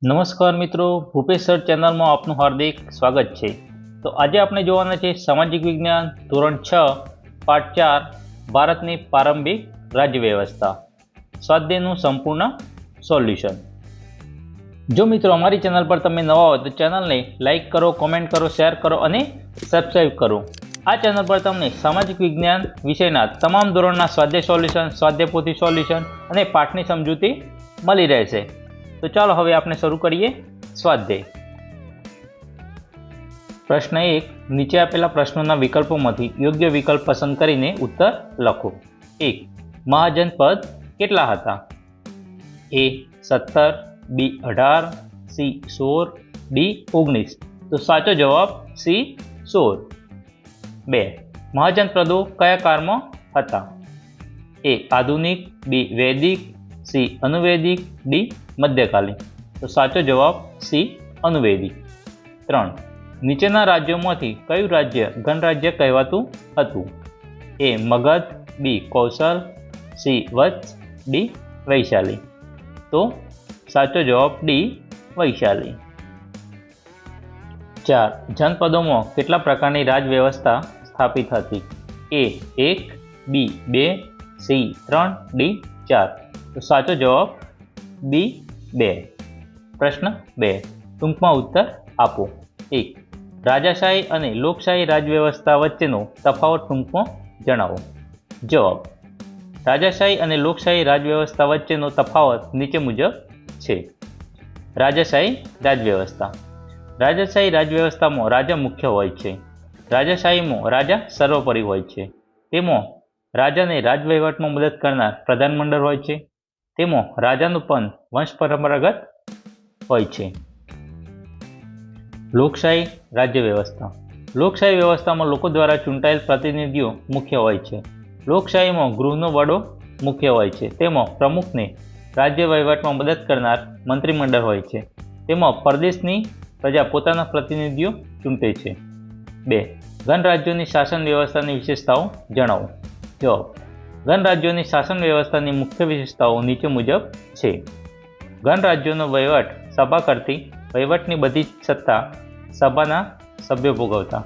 નમસ્કાર મિત્રો, ભૂપેશ સર ચેનલમાં આપનું હાર્દિક સ્વાગત છે। તો આજે આપણે જોવાના છે સામાજિક વિજ્ઞાન ધોરણ 6 પાઠ 4 ભારતની પ્રારંભિક રાજ્ય વ્યવસ્થા સ્વાધ્યાયનું સંપૂર્ણ સોલ્યુશન। જો મિત્રો અમારી ચેનલ પર તમે નવા હો તો ચેનલને લાઇક કરો, કોમેન્ટ કરો, શેર કરો અને સબસ્ક્રાઈબ કરો। આ ચેનલ પર તમને સામાજિક વિજ્ઞાન વિષયના તમામ ધોરણના સ્વાધ્યાય સોલ્યુશન, સ્વાધ્યાય પોથી સોલ્યુશન અને પાઠની સમજૂતી મળી રહેશે। तो चलो हवे आपने शुरू करिए स्वाध्याय। प्रश्न 1, नीचे आपेला प्रश्नों विकल्पों में योग्य विकल्प पसंद करीने उत्तर लखो। 1, महाजनपद केटला हता? ए 17, बी 18, सी 16, डी 19। तो साचो जवाब सी 16। 2, महाजनपदों कया काल में हता? ए आधुनिक, बी वैदिक, सी अनुवैदिक, डी मध्यकालीन। तो साचो जवाब सी अनुवैदिक। 3, नीचेना राज्योमांथी कयुं राज्य गणराज्य कहेवातुं हतुं? ए मगध, बी कौशल, सी वत्स, डी वैशाली। तो साचो जवाब डी वैशाली। 4, जनपदों केटला प्रकारनी राजव्यवस्था स्थापित हती? ए 1, बी 2, सी 3, डी 4। तो साचो जवाब बी 2। प्रश्न 2, टूंक में उत्तर आपो। 1, राजाशाही अने लोकशाही राजव्यवस्था वच्चेनो तफावत टूंक में जणावो। जवाब, राजाशाही अने लोकशाही राजव्यवस्था वच्चेनो तफावत नीचे मुजब छे। राजाशाही राजव्यवस्था, राजाशाही राजव्यवस्था में राजा मुख्य होय छे। राजाशाही में राजा सर्वोपरि होय छे। तेमां राजाने राजवहीवट में मदद करनार प्रधानमंडळ होय छे। तेमां राजानुं पद वंश परंपरागत होय छे। लोकशाही राज्य व्यवस्था, लोकशाही व्यवस्था में लोको द्वारा चूंटायेल प्रतिनिधिओ मुख्य होय छे। लोकशाही में गृहनो वडो मुख्य होय छे। तेमां प्रमुखने राज्य वहीवट में मदद करनार मंत्रीमंडळ होय छे। तेमां प्रदेशनी प्रजा पोताना प्रतिनिधिओ चूंटे छे। 2, गणराज्योनी शासन व्यवस्थानी विशेषताओ जणावो। जवाब, गणराज्योनी शासन व्यवस्थानी मुख्य विशेषताओ नीचे मुजब छे। गणराज्योनो वहीवट सभा करती, वहीवटनी बधी सत्ता सभाना सभ्यो भोगवता।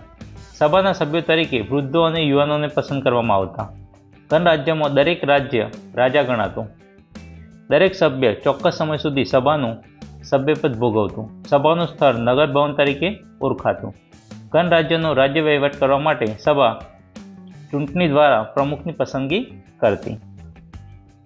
सभाना सभ्यो तरीके वृद्धों और युवानों ने पसंद करवामां आवता। गणराज्यमां दरेक राज्य राजा गणातो। दरेक सभ्य चोक्कस समय सुधी सभानुं सभ्यपद भोगवतुं। सभानुं स्थळ नगर भवन तरीके ओळखातुं। गणराज्यनो राज्य वहीवट करवा माटे सभा चूंटणी द्वारा प्रमुखनी पसंदगी करती।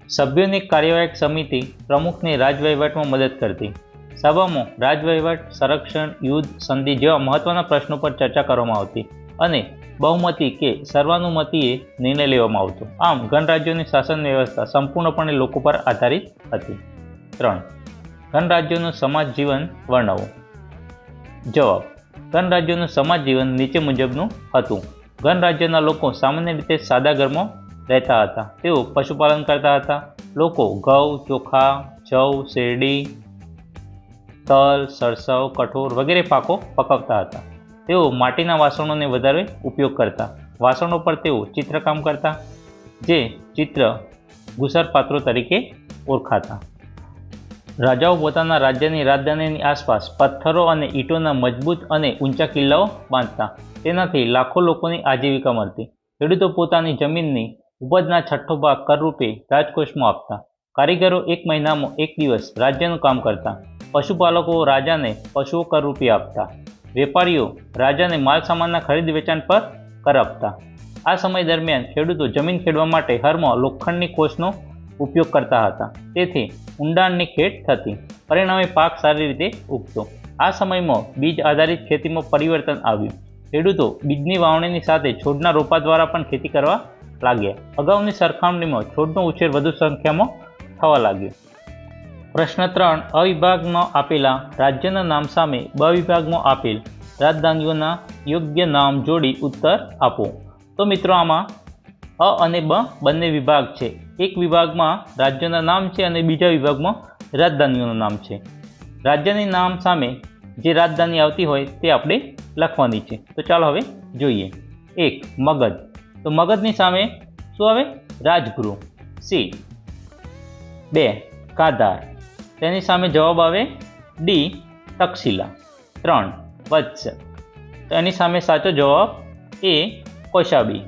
सभ्योनी कार्यवाहक समिति प्रमुखने राजवहीवट में मदद करती। सभा में राजवहीवट, संरक्षण, युद्ध, संधि जेवा महत्वना प्रश्नों पर चर्चा करवामां आवती अने बहुमती के सर्वानुमतिए निर्णय लेवामां आवतो। आम गणराज्योनी शासन व्यवस्था संपूर्णपणे लोको पर आधारित हती। 3, गणराज्योनुं समाज जीवन वर्णवो। जवाब, गणराज्योनुं समाज जीवन नीचे मुजबनुं हतुं। गणराज्यना लोको सामान्य रीते सादा घरमां रहता हता। तेओ पशुपालन करता हता। लोको घઉં, ચોખા, જવ, શેરડી, તલ, સરસવ, કઠોર વગેરે પાકો પકવતા હતા। તેઓ માટીના વાસણોને વધારે ઉપયોગ કરતા। વાસણો પર તેઓ ચિત્રકામ કરતા, જે ચિત્ર ગુસરપાત્રો તરીકે ઓળખાતા। રાજાઓ પોતાના રાજ્યની રાજધાનીની આસપાસ પથ્થરો અને ઈંટોના મજબૂત અને ઊંચા કિલ્લાઓ બાંધતા। તેનાથી લાખો લોકોની આજીવિકા મળતી। ખેડૂતો પોતાની જમીનની ઉપજના છઠ્ઠો ભાગ કર રૂપે રાજકોષમાં આપતા। કારીગરો એક મહિનામાં એક દિવસ રાજ્યનું કામ કરતા। પશુપાલકો રાજાને પશુઓ કર રૂપે આપતા। વેપારીઓ રાજાને માલ સામાનના ખરીદ વેચાણ પર કર આપતા। આ સમય દરમિયાન ખેડૂતો જમીન ખેડવા માટે હરમાં લોખંડની કોસનો ઉપયોગ કરતા હતા। તેથી ઊંડાણની ખેડ થતી, પરિણામે પાક સારી રીતે ઉગતો। આ સમયમાં બીજ આધારિત ખેતીમાં પરિવર્તન આવ્યું। ખેડૂતો બીજની વાવણીની સાથે છોડના રોપા દ્વારા પણ ખેતી કરવા लाग्या। अगाऊनी सरखामणीमां छोडनो उछेर वधु संख्यामां थवा लाग्यो। प्रश्न 3, अ विभागमां आपेला राज्यना नाम सामे ब विभागमां आपेल राजधानीओना योग्य नाम जोड़ी उत्तर आपो। तो मित्रों आमां अ अने ब बंने विभाग छे। एक विभागमां राज्योना नाम छे अने बीजा विभागमां राजधानीओनुं नाम छे। राज्यनी नाम सामे जे राजधानी आवती होय ते आपणे लखवानी छे। तो चालो हवे जोईए। 1, मगध। तो मगधनी सामे शुं आवे? राजगृह। सी 2, काधार, तेनी सामे जवाब आवे ડી તક્ષશિલા, 3 વત્સ. તો એની સામે સાચો જવાબ એ કૌશાંબી.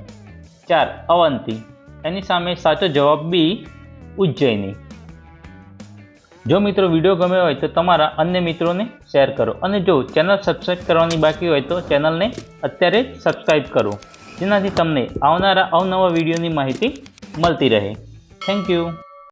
4 અવંતી, એની સામે સાચો જવાબ બી ઉજ્જૈની. જો મિત્રો વિડીયો ગમ્યો હોય તો તમારા અન્ય મિત્રોને શેર કરો અને જો ચેનલ સબસ્ક્રાઈબ કરવાની બાકી હોય તો ચેનલને અત્યારે જ સબસ્ક્રાઈબ કરો, જેનાથી તમને આવનારા અવનવા વિડીયોની માહિતી મળતી રહે. Thank you.